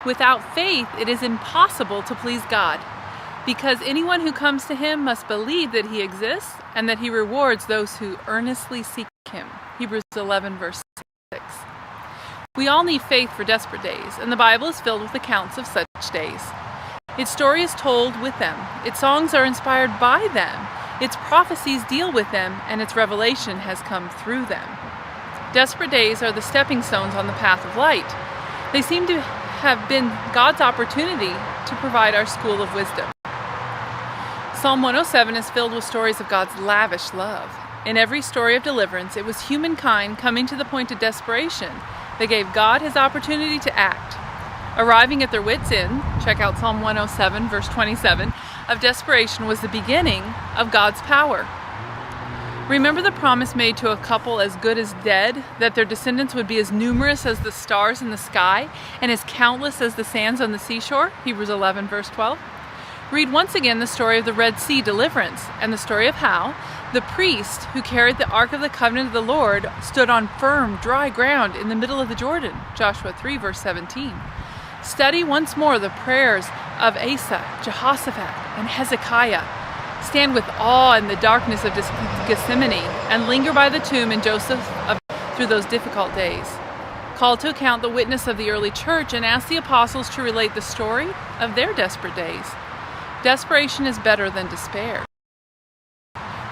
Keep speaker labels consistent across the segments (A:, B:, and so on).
A: Without faith, it is impossible to please God, because anyone who comes to him must believe that he exists and that he rewards those who earnestly seek him. Hebrews 11, verse 6. We all need faith for desperate days, and the Bible is filled with accounts of such days. Its story is told with them, its songs are inspired by them, its prophecies deal with them, and its revelation has come through them. Desperate days are the stepping stones on the path of light. They seem to have been God's opportunity to provide our school of wisdom. Psalm 107 is filled with stories of God's lavish love. In every story of deliverance, it was humankind coming to the point of desperation that gave God his opportunity to act. Arriving at their wits' end, check out Psalm 107, verse 27, of desperation was the beginning of God's power. Remember the promise made to a couple as good as dead, that their descendants would be as numerous as the stars in the sky and as countless as the sands on the seashore? Hebrews 11, verse 12. Read once again the story of the Red Sea deliverance and the story of how the priest who carried the Ark of the Covenant of the Lord stood on firm, dry ground in the middle of the Jordan. Joshua 3, verse 17. Study once more the prayers of Asa, Jehoshaphat, and Hezekiah. Stand with awe in the darkness of Gethsemane and linger by the tomb in Joseph through those difficult days. Call to account the witness of the early church and ask the apostles to relate the story of their desperate days. Desperation is better than despair.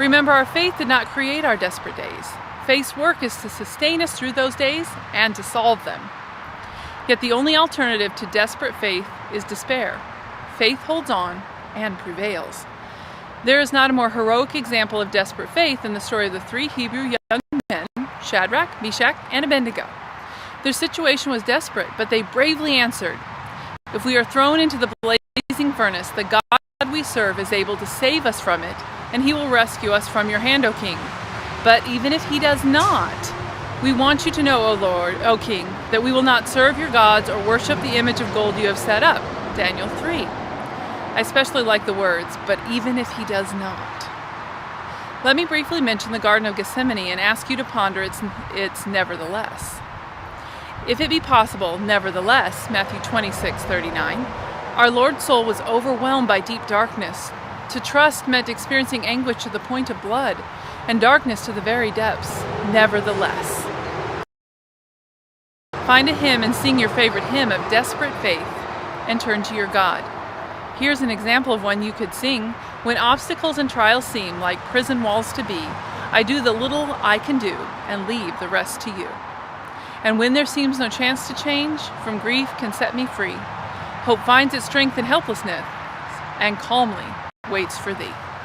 A: Remember, our faith did not create our desperate days. Faith's work is to sustain us through those days and to solve them. Yet the only alternative to desperate faith is despair. Faith holds on and prevails. There is not a more heroic example of desperate faith than the story of the three Hebrew young men, Shadrach, Meshach, and Abednego. Their situation was desperate, but they bravely answered, "If we are thrown into the blazing furnace, the God we serve is able to save us from it, and he will rescue us from your hand, O king. But even if he does not, we want you to know, O Lord, O king, that we will not serve your gods or worship the image of gold you have set up." Daniel 3. I especially like the words, "but even if he does not." Let me briefly mention the Garden of Gethsemane and ask you to ponder its nevertheless. If it be possible, nevertheless, Matthew 26:39, our Lord's soul was overwhelmed by deep darkness. To trust meant experiencing anguish to the point of blood, and darkness to the very depths. Nevertheless. Find a hymn and sing your favorite hymn of desperate faith, and turn to your God. Here's an example of one you could sing. When obstacles and trials seem like prison walls to be, I do the little I can do and leave the rest to you. And when there seems no chance to change, from grief can set me free. Hope finds its strength in helplessness and calmly waits for thee.